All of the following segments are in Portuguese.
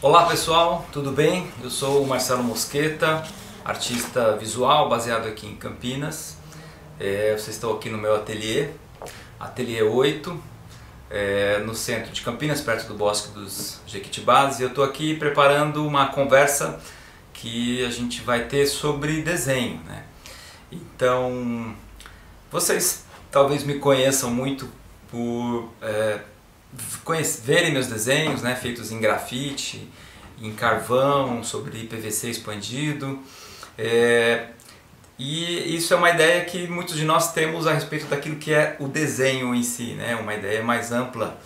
Olá pessoal, tudo bem? Eu sou o Marcelo Mosqueta, artista visual baseado aqui em Campinas. Vocês estão aqui no meu ateliê, Ateliê 8, no centro de Campinas, perto do Bosque dos Jequitibás. E eu estou aqui preparando uma conversa que a gente vai ter sobre desenho, né? Então, vocês talvez me conheçam muito por verem meus desenhos, né, feitos em grafite, em carvão, sobre PVC expandido, e isso é uma ideia que muitos de nós temos a respeito daquilo que é o desenho em si, né, uma ideia mais ampla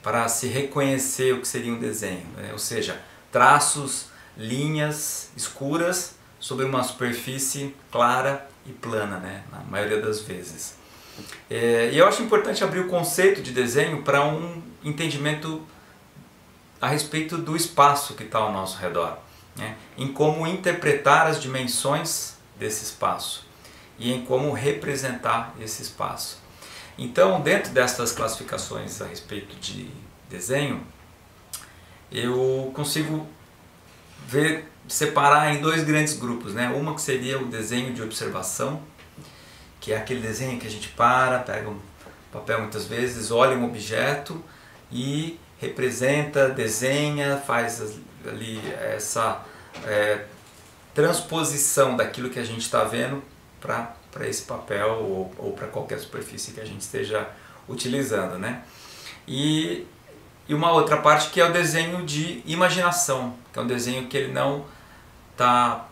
para se reconhecer o que seria um desenho, né, ou seja, traços, linhas escuras sobre uma superfície clara e plana, né, na maioria das vezes. E eu acho importante abrir o conceito de desenho para um entendimento a respeito do espaço que está ao nosso redor, né? Em como interpretar as dimensões desse espaço e em como representar esse espaço. Então, dentro dessas classificações a respeito de desenho, eu consigo separar em dois grandes grupos, né? Uma que seria o desenho de observação, que é aquele desenho que a gente pega um papel muitas vezes, olha um objeto e representa, desenha, faz ali essa transposição daquilo que a gente está vendo para esse papel ou para qualquer superfície que a gente esteja utilizando, né? E uma outra parte que é o desenho de imaginação, que é um desenho que ele não está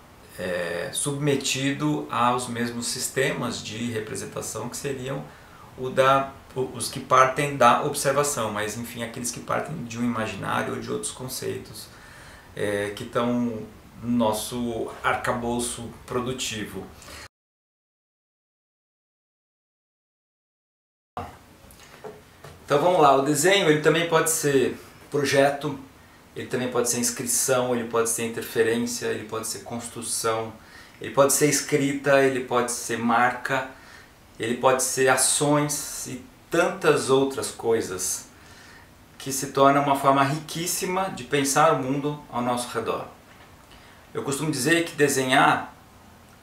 submetido aos mesmos sistemas de representação que seriam os que partem da observação, mas enfim, aqueles que partem de um imaginário ou de outros conceitos que estão no nosso arcabouço produtivo. Então vamos lá, o desenho ele também pode ser projeto, ele também pode ser inscrição, ele pode ser interferência, ele pode ser construção, ele pode ser escrita, ele pode ser marca, ele pode ser ações e tantas outras coisas que se tornam uma forma riquíssima de pensar o mundo ao nosso redor. Eu costumo dizer que desenhar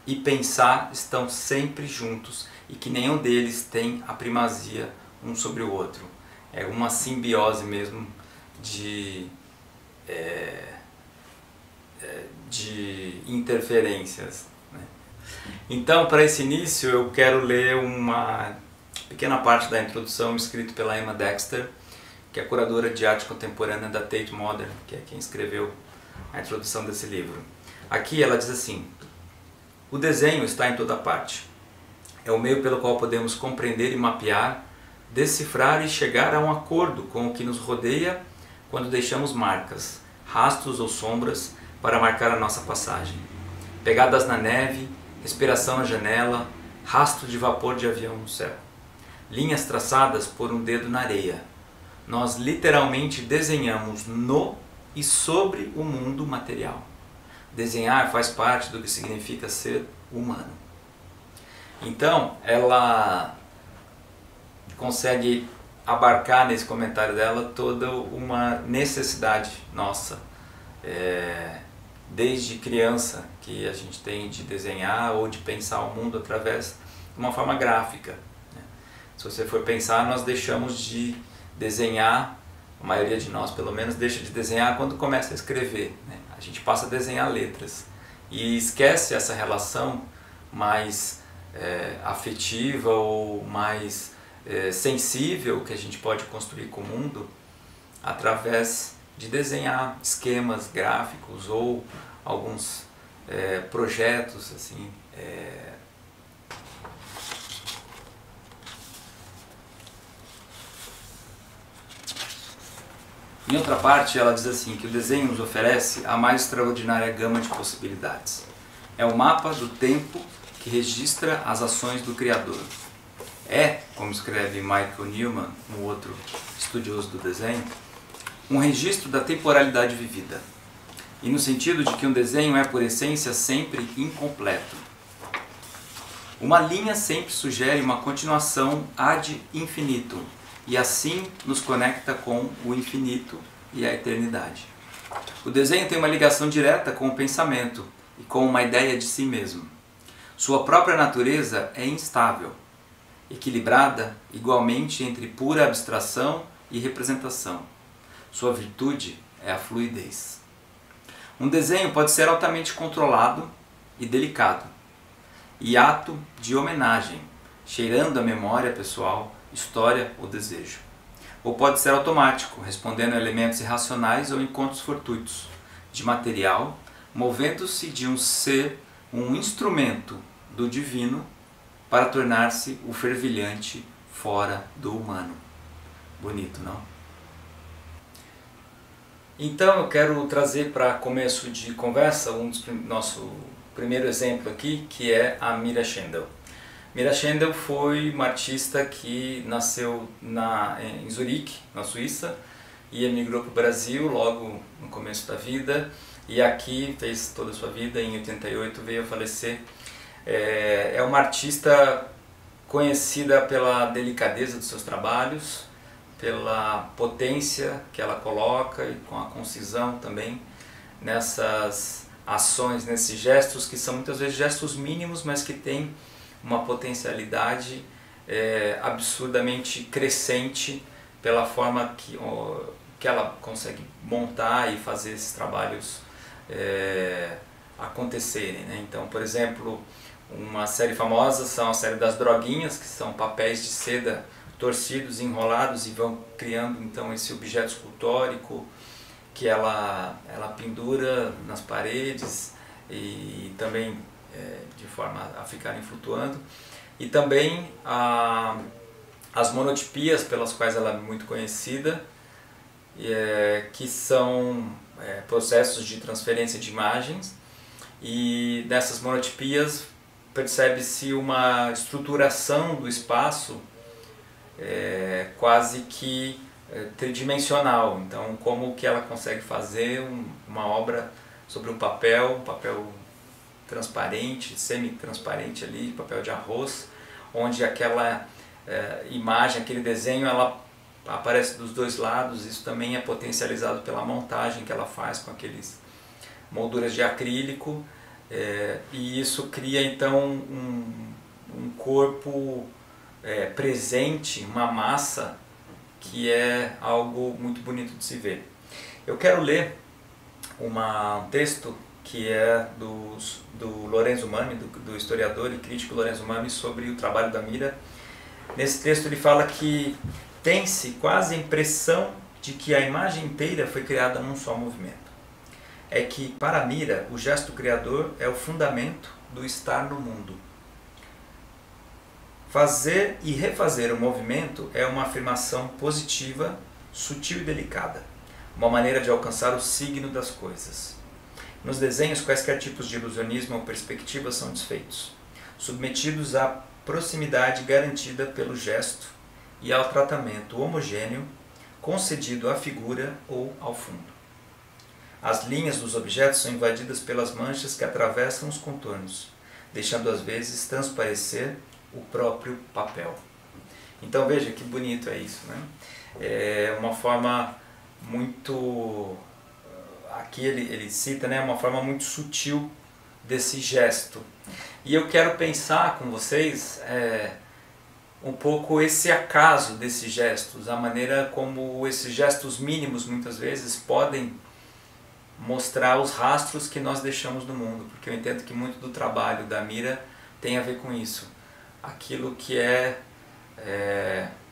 e pensar estão sempre juntos e que nenhum deles tem a primazia um sobre o outro. É uma simbiose mesmo de interferências, né? Então, para esse início, eu quero ler uma pequena parte da introdução escrita pela Emma Dexter, que é curadora de arte contemporânea da Tate Modern, que é quem escreveu a introdução desse livro. Aqui ela diz assim: o desenho está em toda parte. É o meio pelo qual podemos compreender e mapear, decifrar e chegar a um acordo com o que nos rodeia quando deixamos marcas, rastros ou sombras para marcar a nossa passagem. Pegadas na neve, respiração na janela, rastro de vapor de avião no céu. Linhas traçadas por um dedo na areia. Nós literalmente desenhamos no e sobre o mundo material. Desenhar faz parte do que significa ser humano. Então, ela consegue abarcar nesse comentário dela toda uma necessidade nossa, desde criança, que a gente tem de desenhar ou de pensar o mundo através de uma forma gráfica, né? Se você for pensar, nós deixamos de desenhar, a maioria de nós pelo menos deixa de desenhar quando começa a escrever, né? A gente passa a desenhar letras e esquece essa relação mais afetiva ou mais sensível que a gente pode construir com o mundo através de desenhar esquemas gráficos ou alguns projetos assim. Em outra parte, ela diz assim que o desenho nos oferece a mais extraordinária gama de possibilidades. É o mapa do tempo que registra as ações do Criador. É, como escreve Michael Newman, um outro estudioso do desenho, um registro da temporalidade vivida. E no sentido de que um desenho é, por essência, sempre incompleto. Uma linha sempre sugere uma continuação ad infinitum, e assim nos conecta com o infinito e a eternidade. O desenho tem uma ligação direta com o pensamento e com uma ideia de si mesmo. Sua própria natureza é instável, equilibrada igualmente entre pura abstração e representação. Sua virtude é a fluidez. Um desenho pode ser altamente controlado e delicado, e ato de homenagem, cheirando a memória pessoal, história ou desejo. Ou pode ser automático, respondendo a elementos irracionais ou encontros fortuitos, de material, movendo-se de um ser, um instrumento do divino, para tornar-se o fervilhante fora do humano. Bonito, não? Então eu quero trazer para começo de conversa nosso primeiro exemplo aqui, que é a Mira Schendel. Mira Schendel foi uma artista que nasceu em Zurique, na Suíça, e emigrou para o Brasil logo no começo da vida, e aqui fez toda a sua vida, em 88 veio a falecer. É uma artista conhecida pela delicadeza dos seus trabalhos, pela potência que ela coloca e com a concisão também nessas ações, nesses gestos que são muitas vezes gestos mínimos, mas que têm uma potencialidade absurdamente crescente pela forma que ela consegue montar e fazer esses trabalhos acontecerem, né? Então, por exemplo, uma série famosa são a série das droguinhas, que são papéis de seda torcidos, enrolados e vão criando então esse objeto escultórico que ela pendura nas paredes e também de forma a ficarem flutuando. E também as monotipias pelas quais ela é muito conhecida, que são processos de transferência de imagens, e nessas monotipias percebe-se uma estruturação do espaço quase que tridimensional. Então, como que ela consegue fazer uma obra sobre um papel transparente, semi-transparente ali, papel de arroz, onde aquela imagem, aquele desenho, ela aparece dos dois lados. Isso também é potencializado pela montagem que ela faz com aqueles molduras de acrílico, e isso cria então um corpo presente, uma massa que é algo muito bonito de se ver. Eu quero ler um texto que é do Lorenzo Mami, do historiador e crítico Lorenzo Mami, sobre o trabalho da Mira. Nesse texto ele fala que tem-se quase a impressão de que a imagem inteira foi criada num só movimento. É que, para Mira, o gesto criador é o fundamento do estar no mundo. Fazer e refazer o movimento é uma afirmação positiva, sutil e delicada, uma maneira de alcançar o signo das coisas. Nos desenhos, quaisquer tipos de ilusionismo ou perspectiva são desfeitos, submetidos à proximidade garantida pelo gesto e ao tratamento homogêneo concedido à figura ou ao fundo. As linhas dos objetos são invadidas pelas manchas que atravessam os contornos, deixando às vezes transparecer o próprio papel. Então veja que bonito é isso, né? É uma forma muito... Aqui ele cita, né, uma forma muito sutil desse gesto. E eu quero pensar com vocês um pouco esse acaso desses gestos, a maneira como esses gestos mínimos muitas vezes podem mostrar os rastros que nós deixamos no mundo, porque eu entendo que muito do trabalho da Mira tem a ver com isso. Aquilo que é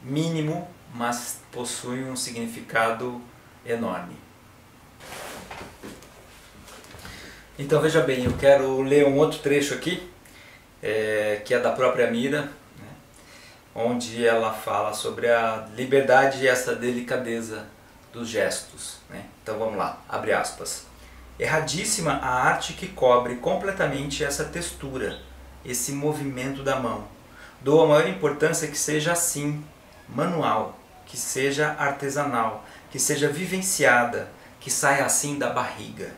mínimo, mas possui um significado enorme. Então veja bem, eu quero ler um outro trecho aqui, que é da própria Mira, né, onde ela fala sobre a liberdade e essa delicadeza dos gestos, né? Então vamos lá, abre aspas. Erradíssima a arte que cobre completamente essa textura, esse movimento da mão. Dou a maior importância que seja assim, manual, que seja artesanal, que seja vivenciada, que saia assim da barriga.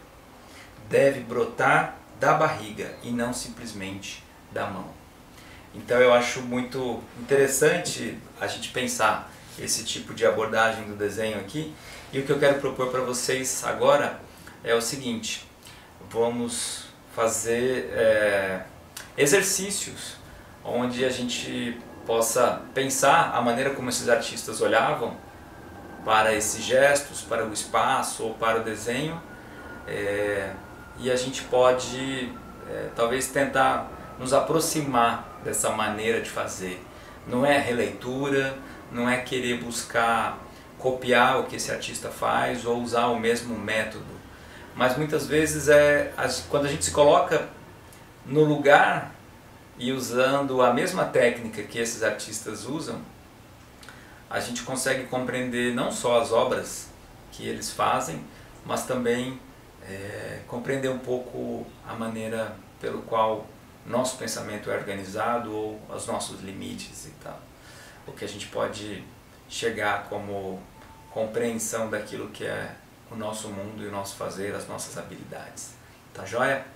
Deve brotar da barriga e não simplesmente da mão. Então eu acho muito interessante a gente pensar esse tipo de abordagem do desenho aqui, e o que eu quero propor para vocês agora é o seguinte: vamos fazer exercícios onde a gente possa pensar a maneira como esses artistas olhavam para esses gestos, para o espaço ou para o desenho, e a gente pode talvez tentar nos aproximar dessa maneira de fazer. Não é releitura, não é querer buscar copiar o que esse artista faz ou usar o mesmo método, mas muitas vezes quando a gente se coloca no lugar e usando a mesma técnica que esses artistas usam, a gente consegue compreender não só as obras que eles fazem, mas também compreender um pouco a maneira pelo qual nosso pensamento é organizado ou os nossos limites e tal. O que a gente pode chegar como compreensão daquilo que é o nosso mundo e o nosso fazer, as nossas habilidades. Tá joia?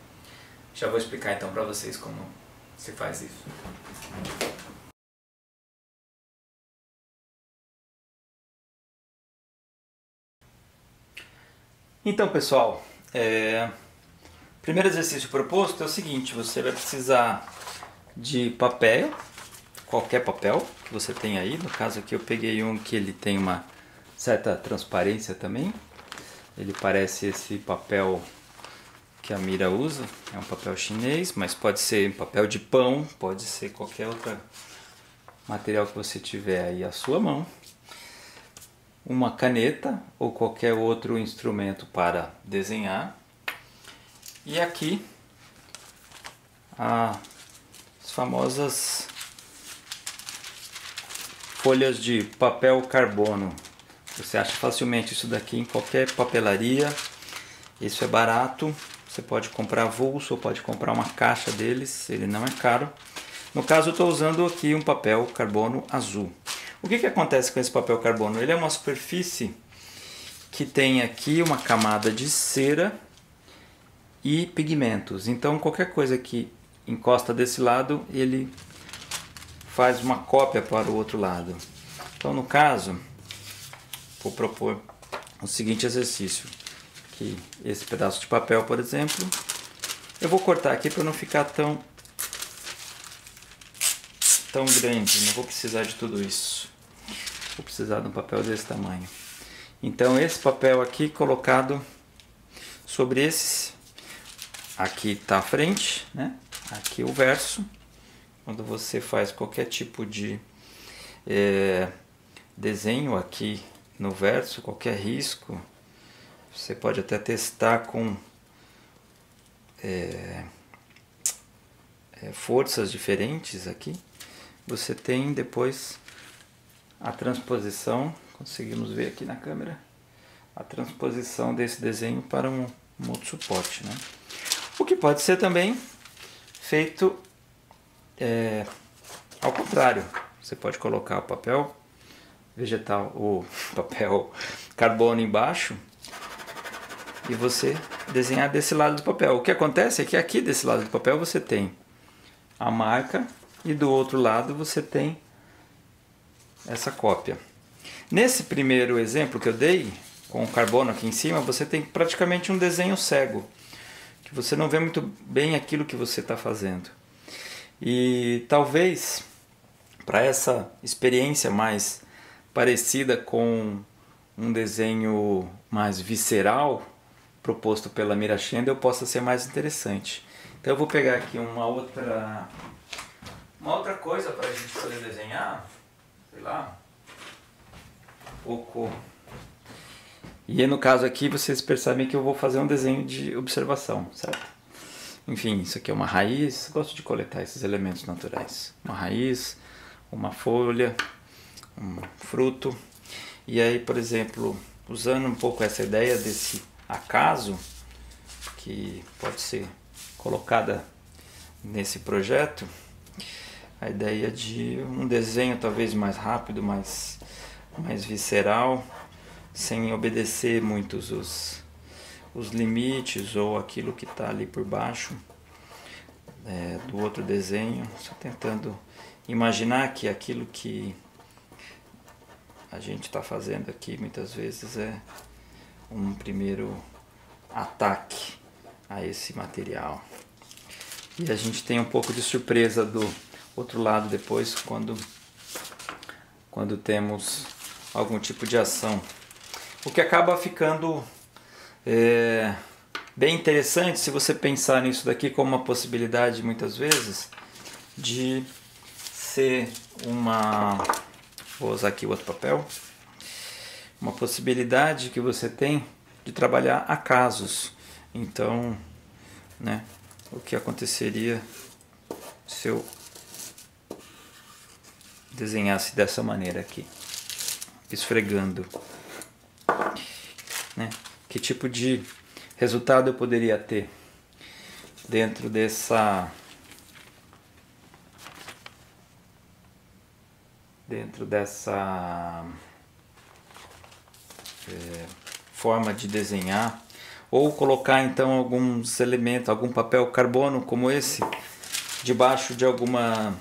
Já vou explicar então para vocês como se faz isso. Então, pessoal, o primeiro exercício proposto é o seguinte: você vai precisar de papel, qualquer papel que você tenha aí. No caso aqui eu peguei um que ele tem uma certa transparência também. Ele parece esse papel que a Mira usa, é um papel chinês, mas pode ser papel de pão, pode ser qualquer outro material que você tiver aí à sua mão. Uma caneta ou qualquer outro instrumento para desenhar. E aqui as famosas folhas de papel carbono. Você acha facilmente isso daqui em qualquer papelaria. Isso é barato. Você pode comprar avulso ou pode comprar uma caixa deles. Ele não é caro. No caso eu estou usando aqui um papel carbono azul. O que acontece com esse papel carbono? Ele é uma superfície que tem aqui uma camada de cera e pigmentos. Então qualquer coisa que encosta desse lado, ele faz uma cópia para o outro lado. Então no caso, vou propor o seguinte exercício. Que esse pedaço de papel, por exemplo, eu vou cortar aqui para não ficar tão grande. Não vou precisar de tudo isso. Vou precisar de um papel desse tamanho. Então esse papel aqui colocado sobre esses, aqui está a frente, né? Aqui o verso. Quando você faz qualquer tipo de desenho aqui no verso, qualquer risco, você pode até testar com forças diferentes aqui. Você tem depois a transposição, conseguimos ver aqui na câmera, a transposição desse desenho para um outro suporte, né? O que pode ser também feito ao contrário. Você pode colocar o papel vegetal, o papel carbono embaixo e você desenhar desse lado do papel. O que acontece é que aqui desse lado do papel você tem a marca e do outro lado você tem essa cópia. Nesse primeiro exemplo que eu dei, com o carbono aqui em cima, você tem praticamente um desenho cego, que você não vê muito bem aquilo que você está fazendo. E talvez para essa experiência mais parecida com um desenho mais visceral proposto pela Mira Schindler, possa ser mais interessante. Então eu vou pegar aqui uma outra coisa para a gente poder desenhar, sei lá, um pouco. E no caso aqui vocês percebem que eu vou fazer um desenho de observação, certo? Enfim, isso aqui é uma raiz. Gosto de coletar esses elementos naturais. Uma raiz, uma folha, um fruto. E aí, por exemplo, usando um pouco essa ideia desse acaso, que pode ser colocada nesse projeto, a ideia de um desenho talvez mais rápido, mais visceral, sem obedecer muitos os limites ou aquilo que está ali por baixo do outro desenho, só tentando imaginar que aquilo que a gente está fazendo aqui muitas vezes é um primeiro ataque a esse material. E a gente tem um pouco de surpresa do outro lado depois, quando temos algum tipo de ação. O que acaba ficando bem interessante se você pensar nisso daqui como uma possibilidade, muitas vezes, de ser uma... Vou usar aqui outro papel. Uma possibilidade que você tem de trabalhar acasos. Então, né, o que aconteceria se eu desenhasse dessa maneira aqui, esfregando, né? Que tipo de resultado eu poderia ter dentro dessa forma de desenhar, ou colocar então alguns elementos, algum papel carbono como esse debaixo de alguma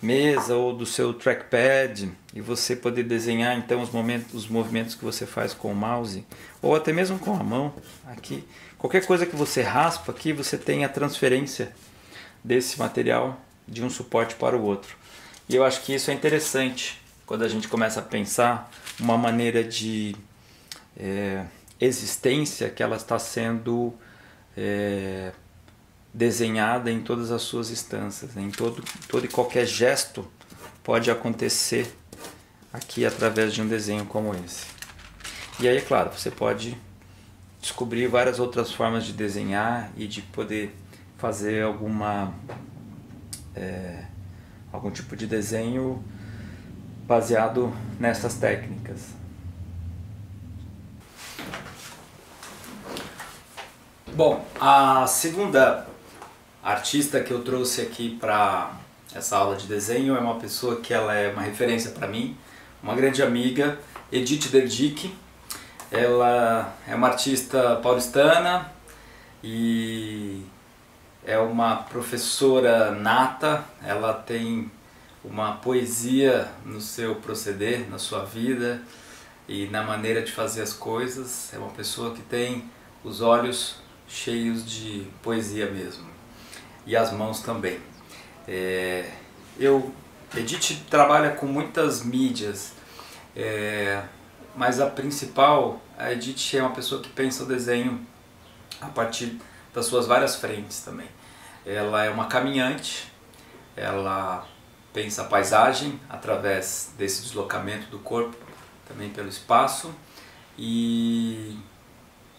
mesa ou do seu trackpad, e você poder desenhar então os movimentos que você faz com o mouse ou até mesmo com a mão aqui. Qualquer coisa que você raspa aqui, você tem a transferência desse material de um suporte para o outro. E eu acho que isso é interessante quando a gente começa a pensar uma maneira de existência que ela está sendo desenhada em todas as suas instâncias, em todo e qualquer gesto pode acontecer aqui através de um desenho como esse. E aí, é claro, você pode descobrir várias outras formas de desenhar e de poder fazer algum tipo de desenho baseado nessas técnicas. Bom, a segunda artista que eu trouxe aqui para essa aula de desenho é uma pessoa que ela é uma referência para mim, uma grande amiga, Edith Derdick. Ela é uma artista paulistana e é uma professora nata. Ela tem uma poesia no seu proceder, na sua vida e na maneira de fazer as coisas. É uma pessoa que tem os olhos cheios de poesia mesmo, e as mãos também. Edith trabalha com muitas mídias, mas a principal, a Edith é uma pessoa que pensa o desenho a partir das suas várias frentes também. Ela é uma caminhante, ela pensa a paisagem através desse deslocamento do corpo, também pelo espaço, e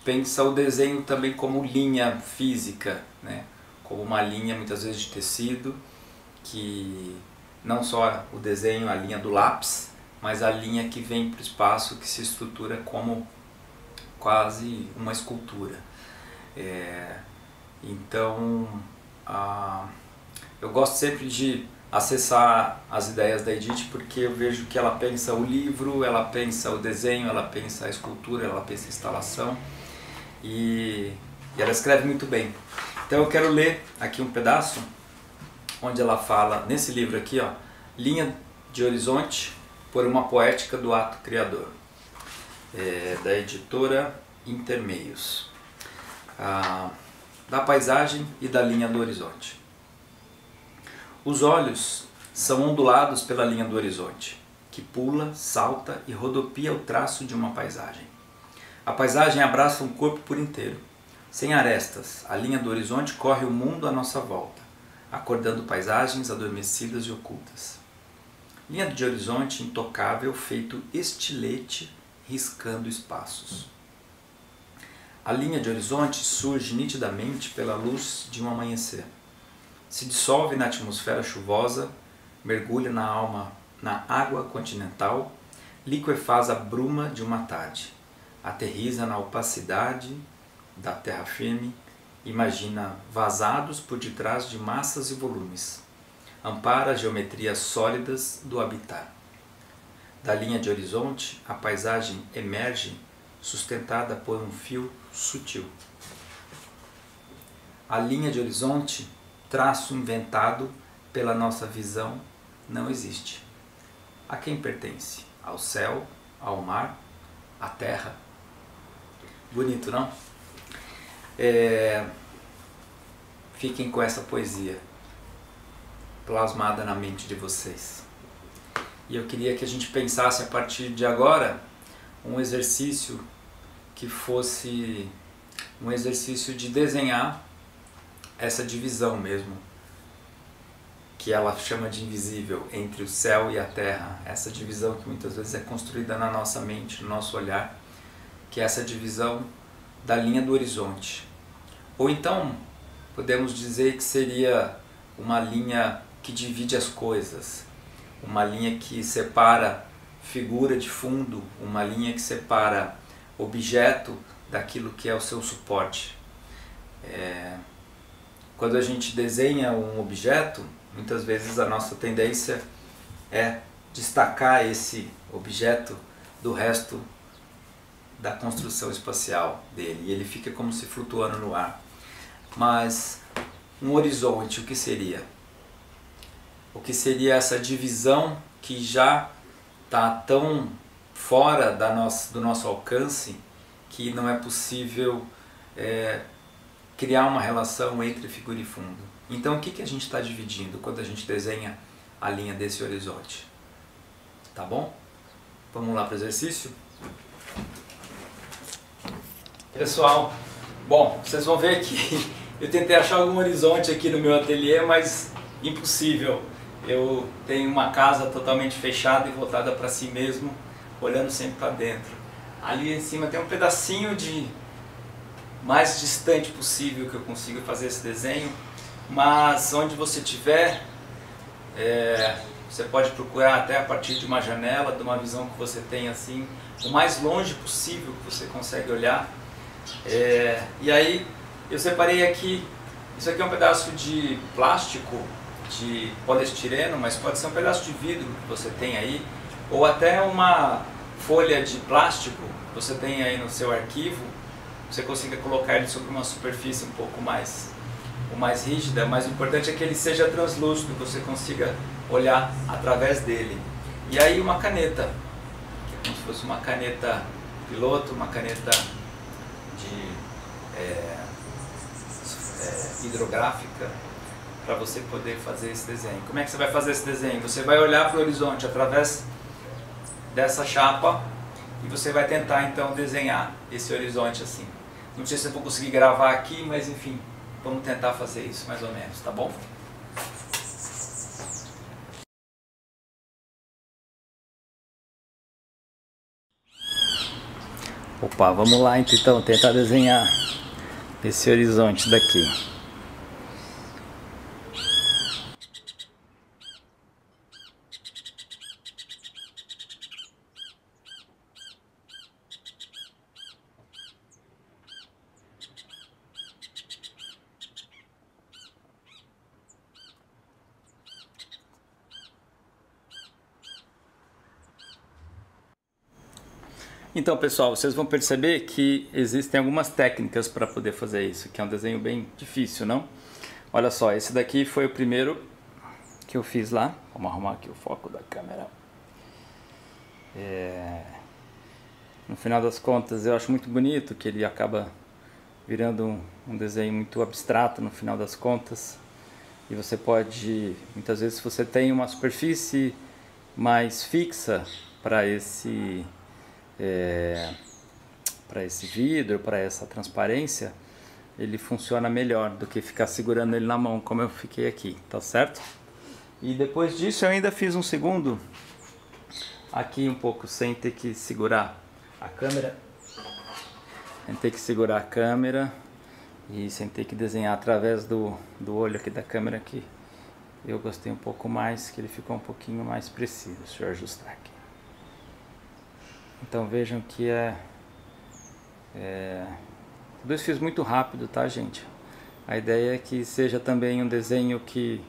pensa o desenho também como linha física, né? Como uma linha muitas vezes de tecido, que não só o desenho, a linha do lápis, mas a linha que vem para o espaço, que se estrutura como quase uma escultura. Então, eu gosto sempre de acessar as ideias da Edith, porque eu vejo que ela pensa o livro, ela pensa o desenho, ela pensa a escultura, ela pensa a instalação, e ela escreve muito bem. Então eu quero ler aqui um pedaço onde ela fala, nesse livro aqui, ó, Linha de Horizonte por uma Poética do Ato Criador, da editora Intermeios, da paisagem e da linha do horizonte. Os olhos são ondulados pela linha do horizonte, que pula, salta e rodopia o traço de uma paisagem. A paisagem abraça um corpo por inteiro. Sem arestas, a linha do horizonte corre o mundo à nossa volta, acordando paisagens adormecidas e ocultas. Linha de horizonte intocável feito estilete riscando espaços. A linha de horizonte surge nitidamente pela luz de um amanhecer. Se dissolve na atmosfera chuvosa, mergulha na água continental, liquefaz a bruma de uma tarde, aterriza na opacidade da terra firme, imagina vazados por detrás de massas e volumes, ampara as geometrias sólidas do habitat. Da linha de horizonte, a paisagem emerge sustentada por um fio sutil. A linha de horizonte, traço inventado pela nossa visão, não existe. A quem pertence? Ao céu, ao mar, à terra? Bonito, não? Fiquem com essa poesia plasmada na mente de vocês. E eu queria que a gente pensasse a partir de agora um exercício que fosse um exercício de desenhar essa divisão mesmo, que ela chama de invisível, entre o céu e a terra, essa divisão que muitas vezes é construída na nossa mente, no nosso olhar, que é essa divisão da linha do horizonte. Ou então, podemos dizer que seria uma linha que divide as coisas, uma linha que separa figura de fundo, uma linha que separa objeto daquilo que é o seu suporte. Quando a gente desenha um objeto, muitas vezes a nossa tendência é destacar esse objeto do resto da construção espacial dele, e ele fica como se flutuando no ar. Mas um horizonte, o que seria? O que seria essa divisão que já está tão fora do nosso alcance que não é possível criar uma relação entre figura e fundo. Então o que a gente está dividindo quando a gente desenha a linha desse horizonte? Tá bom? Vamos lá para o exercício? Pessoal, bom, vocês vão ver que eu tentei achar algum horizonte aqui no meu ateliê, mas impossível. Eu tenho uma casa totalmente fechada e voltada para si mesmo, olhando sempre para dentro. Ali em cima tem um pedacinho de mais distante possível que eu consiga fazer esse desenho, mas onde você estiver, você pode procurar até a partir de uma janela, de uma visão que você tem assim, o mais longe possível que você consegue olhar. E aí eu separei aqui, isso aqui é um pedaço de plástico, de poliestireno, mas pode ser um pedaço de vidro que você tem aí, ou até uma folha de plástico que você tem aí no seu arquivo. Você consiga colocar ele sobre uma superfície um pouco mais rígida, mas o importante é que ele seja translúcido, que você consiga olhar através dele. E aí uma caneta, que é como se fosse uma caneta piloto, uma caneta hidrográfica, para você poder fazer esse desenho. Como é que você vai fazer esse desenho? Você vai olhar para o horizonte através dessa chapa e você vai tentar então desenhar esse horizonte assim. Não sei se eu vou conseguir gravar aqui, mas enfim, vamos tentar fazer isso mais ou menos, tá bom? Opa, vamos lá então tentar desenhar esse horizonte daqui. Então pessoal, vocês vão perceber que existem algumas técnicas para poder fazer isso, que é um desenho bem difícil, não? Olha só, esse daqui foi o primeiro que eu fiz lá. Vamos arrumar aqui o foco da câmera. No final das contas eu acho muito bonito que ele acaba virando um desenho muito abstrato no final das contas. E você pode, muitas vezes, se você tem uma superfície mais fixa para esse vidro, para essa transparência, ele funciona melhor do que ficar segurando ele na mão, como eu fiquei aqui, tá certo? E depois disso eu ainda fiz um segundo, aqui um pouco sem ter que segurar a câmera, e sem ter que desenhar através do olho aqui da câmera, aqui eu gostei um pouco mais, que ele ficou um pouquinho mais preciso. Deixa eu ajustar aqui. Então vejam que tudo isso fiz muito rápido, tá, gente? A ideia é que seja também um desenho que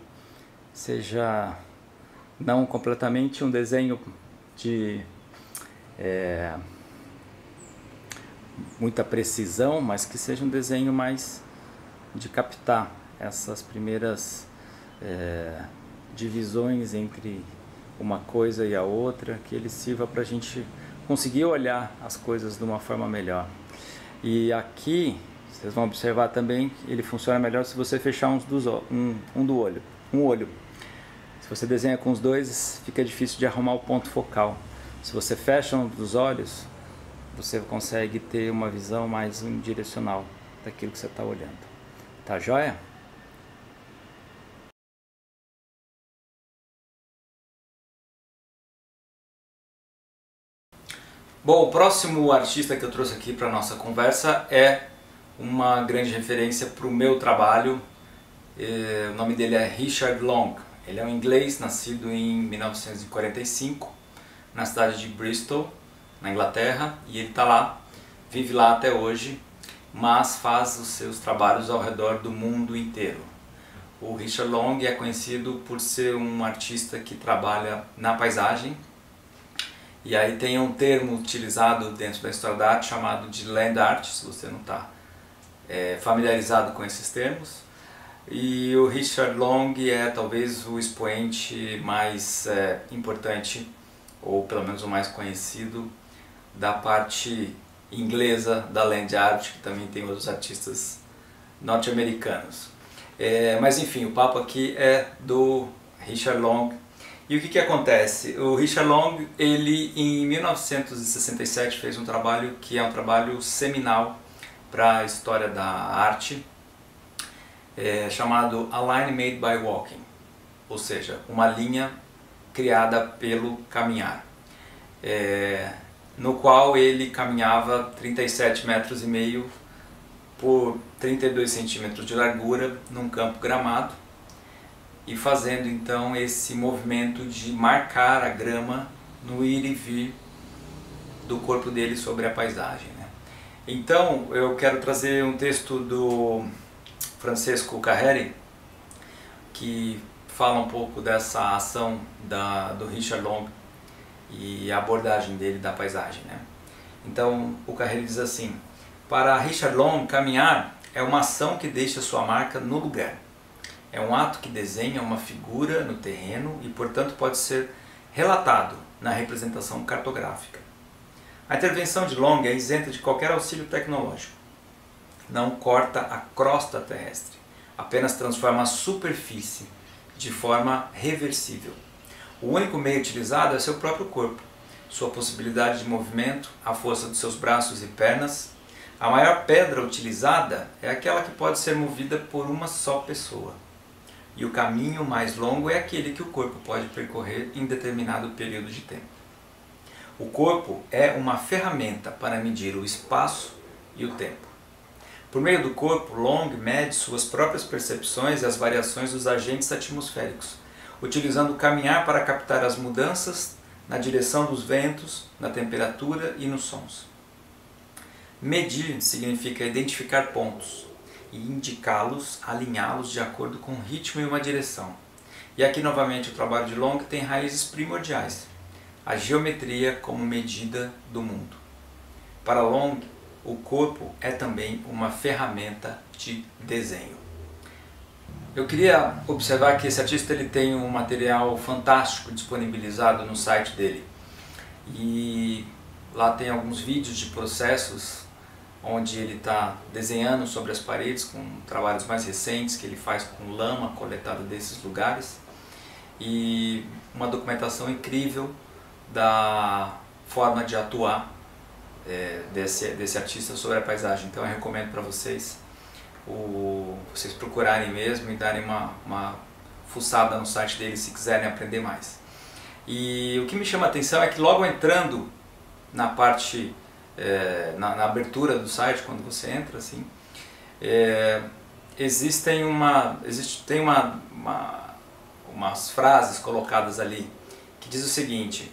seja não completamente um desenho de muita precisão, mas que seja um desenho mais de captar essas primeiras divisões entre uma coisa e a outra, que ele sirva para a gente conseguir olhar as coisas de uma forma melhor. E aqui Vocês vão observar também que ele funciona melhor se você fechar um olho. Se você desenha com os dois, fica difícil de arrumar o ponto focal. Se você fecha um dos olhos, você consegue ter uma visão mais unidirecional daquilo que você está olhando. Tá joia? Bom, o próximo artista que eu trouxe aqui para a nossa conversa é uma grande referência para o meu trabalho. O nome dele é Richard Long. Ele é um inglês nascido em 1945 na cidade de Bristol, na Inglaterra, e ele está lá, vive lá até hoje, mas faz os seus trabalhos ao redor do mundo inteiro. O Richard Long é conhecido por ser um artista que trabalha na paisagem. E aí tem um termo utilizado dentro da história da arte chamado de land art, se você não está familiarizado com esses termos. E o Richard Long é talvez o expoente mais importante, ou pelo menos o mais conhecido, da parte inglesa da land art, que também tem outros artistas norte-americanos. Mas enfim, o papo aqui é do Richard Long. E o que acontece? O Richard Long, ele em 1967 fez um trabalho que é um trabalho seminal para a história da arte, chamado A Line Made by Walking, ou seja, uma linha criada pelo caminhar, no qual ele caminhava 37,5 metros por 32 centímetros de largura num campo gramado, e fazendo então esse movimento de marcar a grama no ir e vir do corpo dele sobre a paisagem, né? Então eu quero trazer um texto do Francesco Carreri, que fala um pouco dessa ação do Richard Long e a abordagem dele da paisagem, né? Então o Carreri diz assim: para Richard Long, caminhar é uma ação que deixa sua marca no lugar. É um ato que desenha uma figura no terreno e, portanto, pode ser relatado na representação cartográfica. A intervenção de Long é isenta de qualquer auxílio tecnológico. Não corta a crosta terrestre, apenas transforma a superfície de forma reversível. O único meio utilizado é seu próprio corpo, sua possibilidade de movimento, a força dos seus braços e pernas. A maior pedra utilizada é aquela que pode ser movida por uma só pessoa. E o caminho mais longo é aquele que o corpo pode percorrer em determinado período de tempo. O corpo é uma ferramenta para medir o espaço e o tempo. Por meio do corpo, Long mede suas próprias percepções e as variações dos agentes atmosféricos, utilizando o caminhar para captar as mudanças na direção dos ventos, na temperatura e nos sons. Medir significa identificar pontos e indicá-los, alinhá-los de acordo com um ritmo e uma direção. E aqui novamente o trabalho de Long tem raízes primordiais, a geometria como medida do mundo. Para Long, o corpo é também uma ferramenta de desenho. Eu queria observar que esse artista ele tem um material fantástico disponibilizado no site dele. E lá tem alguns vídeos de processos onde ele está desenhando sobre as paredes com trabalhos mais recentes que ele faz com lama coletada desses lugares, e uma documentação incrível da forma de atuar desse artista sobre a paisagem. Então eu recomendo para vocês vocês procurarem mesmo e darem uma fuçada no site dele se quiserem aprender mais. E o que me chama a atenção é que logo entrando na parte na abertura do site, quando você entra assim, tem umas frases colocadas ali que diz o seguinte: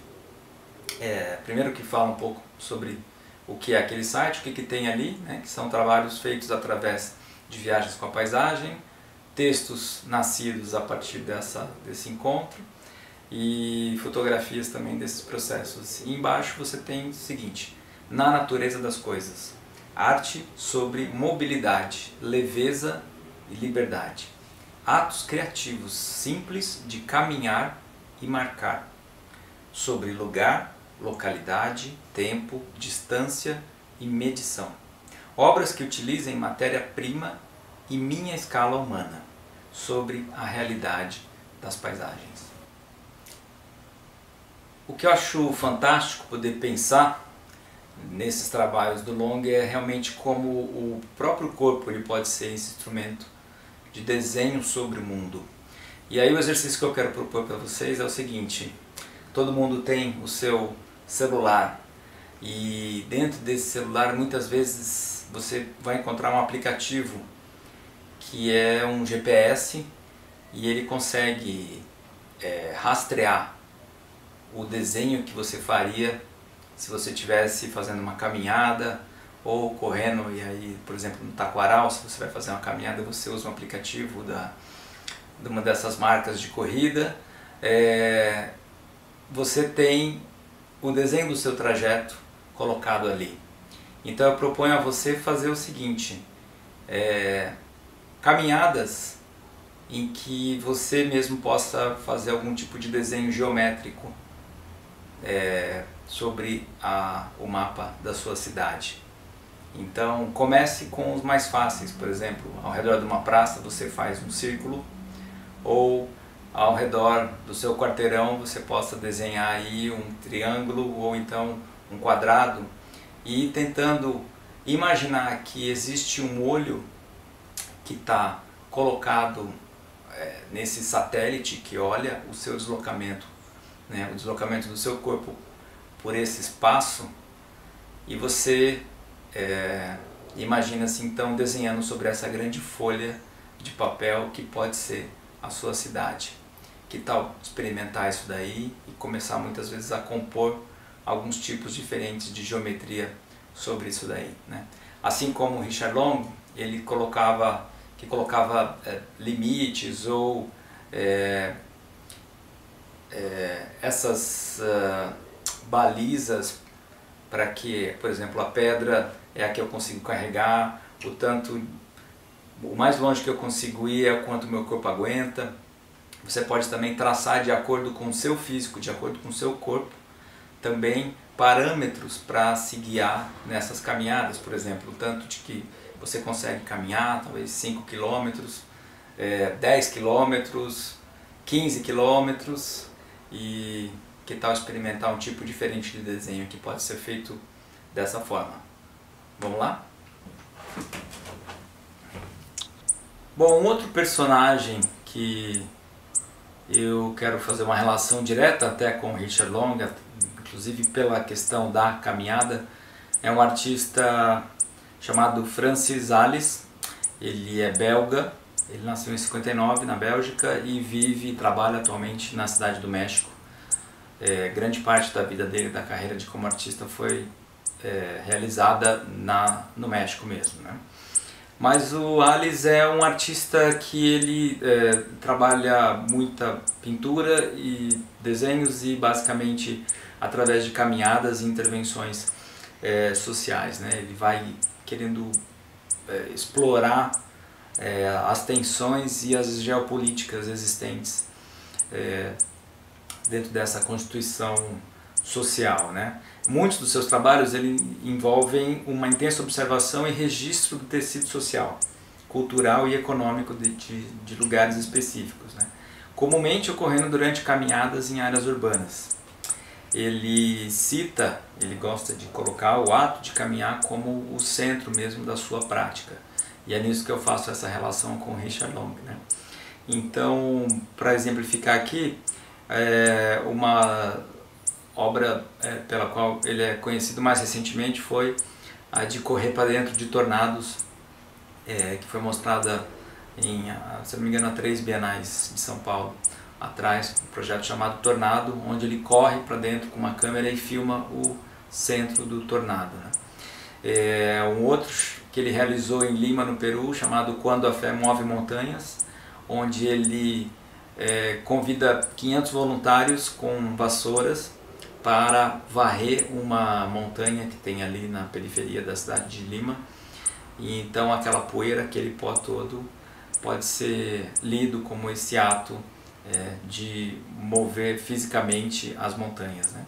primeiro que fala um pouco sobre o que é aquele site, o que tem ali, né, que são trabalhos feitos através de viagens com a paisagem, textos nascidos a partir desse encontro e fotografias também desses processos. E embaixo você tem o seguinte: na natureza das coisas, arte sobre mobilidade, leveza e liberdade, atos criativos simples de caminhar e marcar, sobre lugar, localidade, tempo, distância e medição. Obras que utilizem matéria-prima e minha escala humana sobre a realidade das paisagens. O que eu acho fantástico poder pensar nesses trabalhos do Long é realmente como o próprio corpo ele pode ser esse instrumento de desenho sobre o mundo. E aí o exercício que eu quero propor para vocês é o seguinte: todo mundo tem o seu celular e dentro desse celular muitas vezes você vai encontrar um aplicativo que é um GPS e ele consegue rastrear o desenho que você faria se você estivesse fazendo uma caminhada ou correndo. E aí, por exemplo, no Taquaral, se você vai fazer uma caminhada, você usa um aplicativo de uma dessas marcas de corrida, você tem o desenho do seu trajeto colocado ali. Então eu proponho a você fazer o seguinte: caminhadas em que você mesmo possa fazer algum tipo de desenho geométrico sobre o mapa da sua cidade. Então comece com os mais fáceis, por exemplo, ao redor de uma praça você faz um círculo, ou ao redor do seu quarteirão você possa desenhar aí um triângulo ou então um quadrado, e tentando imaginar que existe um olho que está colocado nesse satélite que olha o seu deslocamento, o deslocamento do seu corpo por esse espaço, e você imagina-se então desenhando sobre essa grande folha de papel que pode ser a sua cidade. Que tal experimentar isso daí e começar muitas vezes a compor alguns tipos diferentes de geometria sobre isso daí, né? Assim como o Richard Long, ele colocava limites ou essas balizas para que, por exemplo, a pedra é a que eu consigo carregar, o mais longe que eu consigo ir é o quanto o meu corpo aguenta. Você pode também traçar de acordo com o seu físico, de acordo com o seu corpo, também parâmetros para se guiar nessas caminhadas, por exemplo, o tanto de que você consegue caminhar, talvez 5 km, 10 km, 15 km, e que tal experimentar um tipo diferente de desenho que pode ser feito dessa forma. Vamos lá? Bom, um outro personagem que eu quero fazer uma relação direta até com Richard Long, inclusive pela questão da caminhada, é um artista chamado Francis Alÿs. Ele é belga, ele nasceu em 59 na Bélgica e vive e trabalha atualmente na cidade do México. Grande parte da vida dele, da carreira de como artista, foi realizada no México mesmo, né? Mas o Alÿs é um artista que ele trabalha muita pintura e desenhos, e basicamente através de caminhadas e intervenções sociais, né? Ele vai querendo explorar as tensões e as geopolíticas existentes dentro dessa constituição social, né? Muitos dos seus trabalhos envolvem uma intensa observação e registro do tecido social, cultural e econômico de lugares específicos, né? Comumente ocorrendo durante caminhadas em áreas urbanas. Ele gosta de colocar o ato de caminhar como o centro mesmo da sua prática. E é nisso que eu faço essa relação com Richard Long, né? Então, para exemplificar aqui, uma obra pela qual ele é conhecido mais recentemente foi a de Correr para Dentro de Tornados, que foi mostrada se não me engano, a 3 bienais de São Paulo atrás, um projeto chamado Tornado, onde ele corre para dentro com uma câmera e filma o centro do tornado, né? Um outro que ele realizou em Lima, no Peru, chamado Quando a Fé Move Montanhas, onde ele convida 500 voluntários com vassouras para varrer uma montanha que tem ali na periferia da cidade de Lima. E então aquela poeira, aquele pó todo, pode ser lido como esse ato de mover fisicamente as montanhas, né?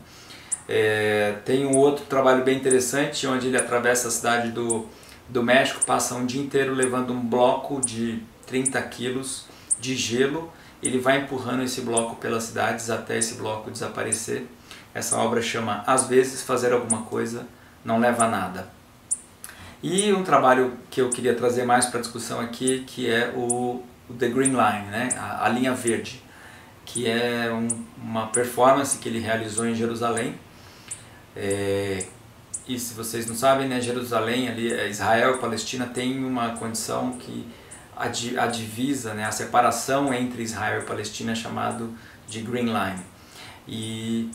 Tem um outro trabalho bem interessante, onde ele atravessa a cidade do do México passa um dia inteiro levando um bloco de 30 quilos de gelo. Ele vai empurrando esse bloco pelas cidades até esse bloco desaparecer. Essa obra chama Às vezes fazer alguma coisa não leva a nada. E um trabalho que eu queria trazer mais para a discussão aqui, que é o The Green Line, né? a linha verde, que é uma performance que ele realizou em Jerusalém. E se vocês não sabem, né, Jerusalém, ali, Israel e Palestina tem uma condição que a divisa, né, a separação entre Israel e Palestina é chamado de Green Line. E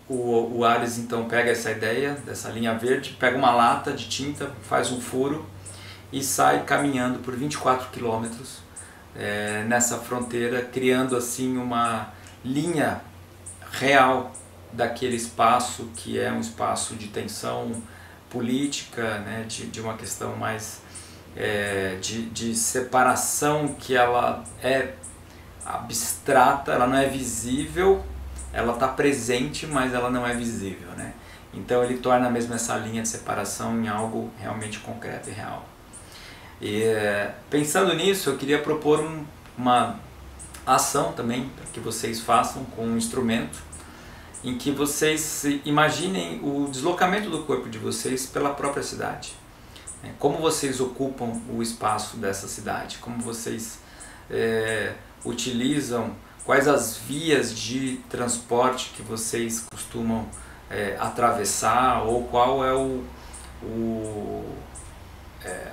o Ares então pega essa ideia dessa linha verde, pega uma lata de tinta, faz um furo e sai caminhando por 24 quilômetros nessa fronteira, criando assim uma linha real daquele espaço que é um espaço de tensão política, né, de uma questão mais de separação, que ela é abstrata, ela não é visível, ela está presente, mas ela não é visível, né? Então ele torna mesmo essa linha de separação em algo realmente concreto e real. E, pensando nisso, eu queria propor uma ação também que vocês façam com um instrumento em que vocês imaginem o deslocamento do corpo de vocês pela própria cidade. Como vocês ocupam o espaço dessa cidade, como vocês utilizam, quais as vias de transporte que vocês costumam atravessar, ou qual é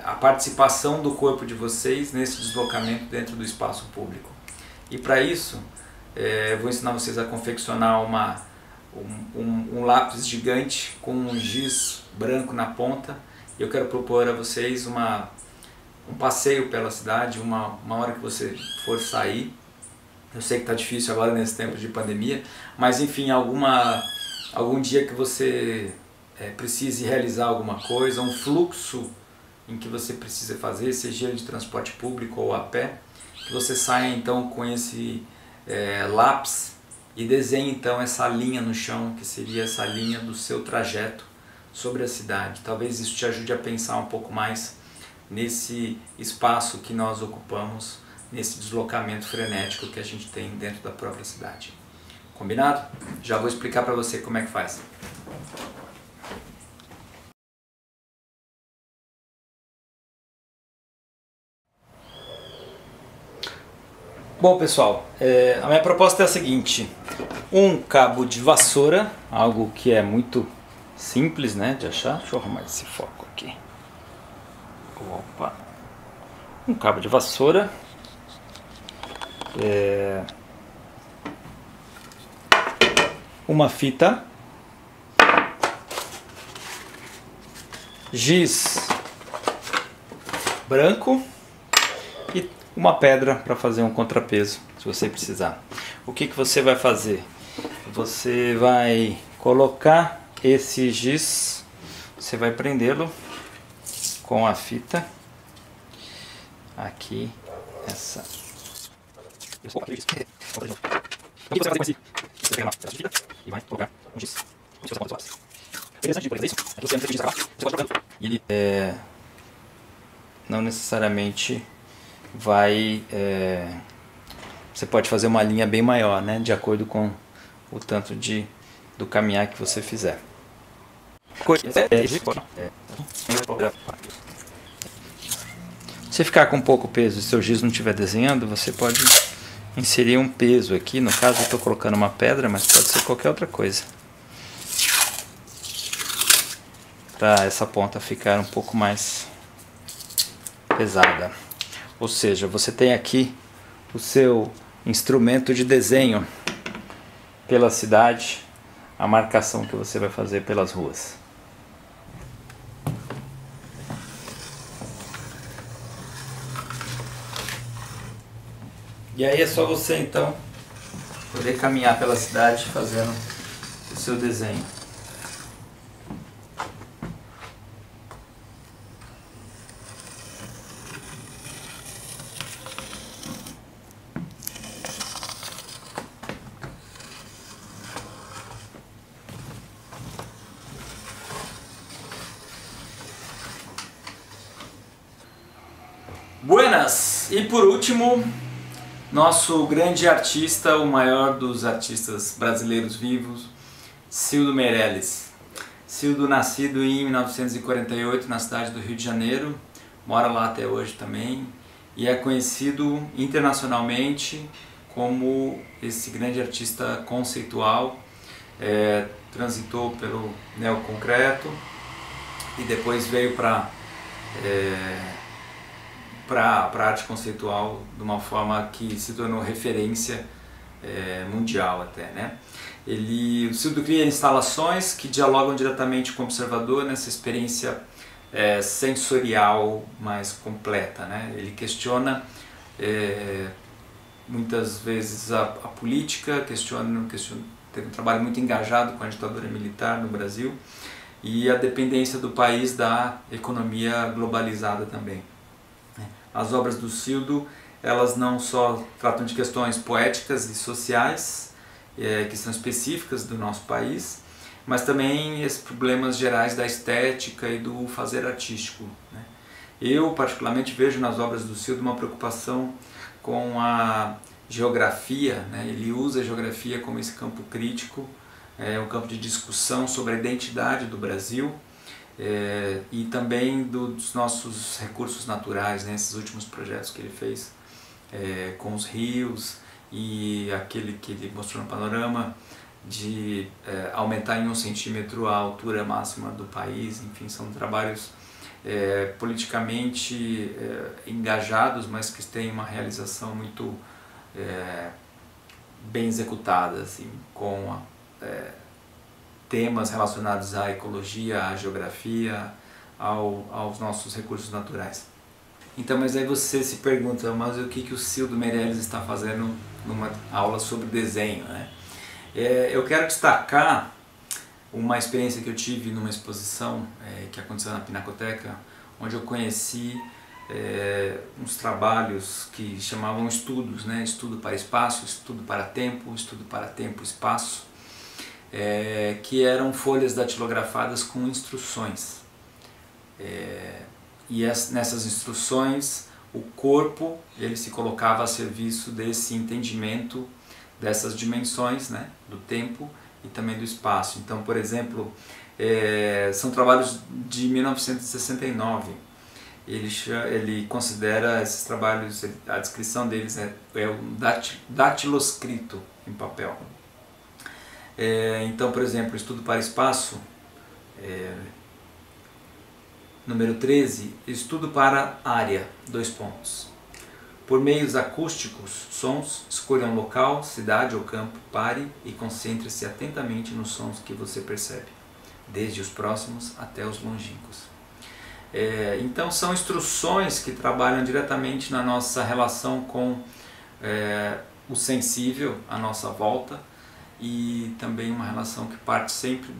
a participação do corpo de vocês nesse deslocamento dentro do espaço público. E para isso, eu vou ensinar vocês a confeccionar um lápis gigante com um giz branco na ponta. E eu quero propor a vocês um passeio pela cidade, uma hora que você for sair. Eu sei que está difícil agora nesse tempo de pandemia, mas enfim, algum dia que você precise realizar alguma coisa, um fluxo em que você precisa fazer, seja ele de transporte público ou a pé, que você saia então com esse lápis e desenhe então essa linha no chão, que seria essa linha do seu trajeto sobre a cidade. Talvez isso te ajude a pensar um pouco mais nesse espaço que nós ocupamos, nesse deslocamento frenético que a gente tem dentro da própria cidade. Combinado? Já vou explicar para você como é que faz. Bom, pessoal, a minha proposta é a seguinte: um cabo de vassoura, algo que é muito simples, né, de achar. Deixa eu arrumar esse foco aqui. Opa! Um cabo de vassoura, uma fita, giz branco e uma pedra para fazer um contrapeso, se você precisar. O que você vai fazer? Você vai colocar esse giz, você vai prendê-lo com a fita aqui, essa. E você vai fazer com esse? Você pega uma pedaço de fita e vai colocar um giz. Interessante, por exemplo, é isso. Aqui você não tem giz abaixo, você pode jogando. E ele não necessariamente vai... você pode fazer uma linha bem maior, né, de acordo com o tanto do caminhar que você fizer. Se ficar com pouco peso e seu giz não estiver desenhando, você pode inserir um peso aqui. No caso eu estou colocando uma pedra, mas pode ser qualquer outra coisa, para essa ponta ficar um pouco mais pesada. Ou seja, você tem aqui o seu instrumento de desenho pela cidade, a marcação que você vai fazer pelas ruas. E aí é só você então poder caminhar pela cidade fazendo o seu desenho. Buenas! E por último, nosso grande artista, o maior dos artistas brasileiros vivos, Cildo Meirelles. Cildo, nascido em 1948 na cidade do Rio de Janeiro, mora lá até hoje também e é conhecido internacionalmente como esse grande artista conceitual. Transitou pelo neoconcreto e depois veio para a arte conceitual de uma forma que se tornou referência mundial até, né? O Cildo cria instalações que dialogam diretamente com o observador nessa experiência sensorial mais completa, né? Ele questiona muitas vezes a política, teve um trabalho muito engajado com a ditadura militar no Brasil e a dependência do país da economia globalizada também. As obras do Cildo, elas não só tratam de questões poéticas e sociais, que são específicas do nosso país, mas também esses problemas gerais da estética e do fazer artístico, né? Eu particularmente vejo nas obras do Cildo uma preocupação com a geografia, né? Ele usa a geografia como esse campo crítico, um campo de discussão sobre a identidade do Brasil e também dos nossos recursos naturais, né? Esses últimos projetos que ele fez com os rios e aquele que ele mostrou no panorama de aumentar em 1 centímetro a altura máxima do país. Enfim, são trabalhos politicamente engajados, mas que têm uma realização muito bem executada, assim, com temas relacionados à ecologia, à geografia, aos nossos recursos naturais. Então, mas aí você se pergunta, mas o que o Cildo Meirelles está fazendo numa aula sobre desenho, né? Eu quero destacar uma experiência que eu tive numa exposição que aconteceu na Pinacoteca, onde eu conheci uns trabalhos que chamavam estudos, né? Estudo para espaço, estudo para tempo e espaço, que eram folhas datilografadas com instruções. E nessas instruções o corpo ele se colocava a serviço desse entendimento dessas dimensões, né? Do tempo e também do espaço. Então, por exemplo, são trabalhos de 1969. Ele considera esses trabalhos, a descrição deles é um datiloscrito em papel. Então, por exemplo, estudo para espaço, número 13, estudo para área, 2 pontos. Por meios acústicos, sons, escolha um local, cidade ou campo, pare e concentre-se atentamente nos sons que você percebe, desde os próximos até os longínquos. Então são instruções que trabalham diretamente na nossa relação com o sensível à nossa volta e também uma relação que parte sempre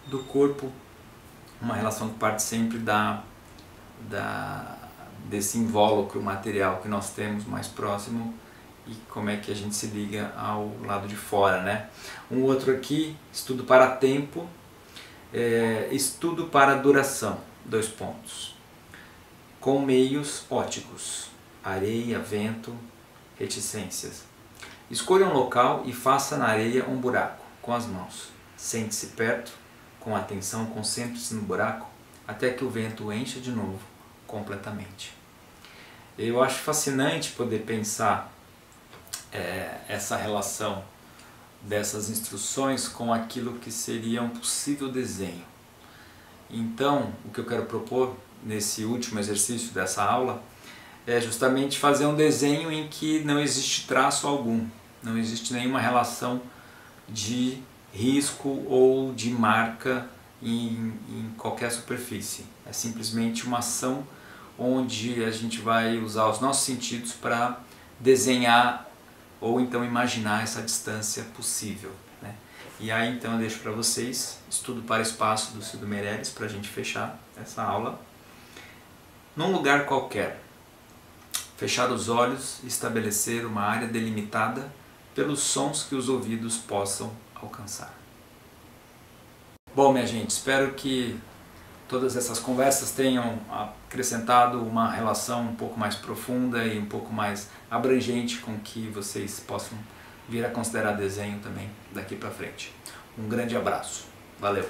do corpo, uma relação que parte sempre desse invólucro material que nós temos mais próximo e como é que a gente se liga ao lado de fora, né? Um outro aqui, estudo para tempo, estudo para duração, 2 pontos. Com meios óticos, areia, vento, reticências. Escolha um local e faça na areia um buraco com as mãos. Sente-se perto, com atenção, concentre-se no buraco até que o vento o encha de novo completamente. Eu acho fascinante poder pensar essa relação dessas instruções com aquilo que seria um possível desenho. Então, o que eu quero propor nesse último exercício dessa aula é justamente fazer um desenho em que não existe traço algum, não existe nenhuma relação de risco ou de marca em qualquer superfície. É simplesmente uma ação onde a gente vai usar os nossos sentidos para desenhar ou então imaginar essa distância possível, né? E aí então eu deixo para vocês estudo para espaço do Cildo Meirelles para a gente fechar essa aula. Num lugar qualquer, fechar os olhos e estabelecer uma área delimitada pelos sons que os ouvidos possam alcançar. Bom, minha gente, espero que todas essas conversas tenham acrescentado uma relação um pouco mais profunda e um pouco mais abrangente com que vocês possam vir a considerar desenho também daqui para frente. Um grande abraço. Valeu!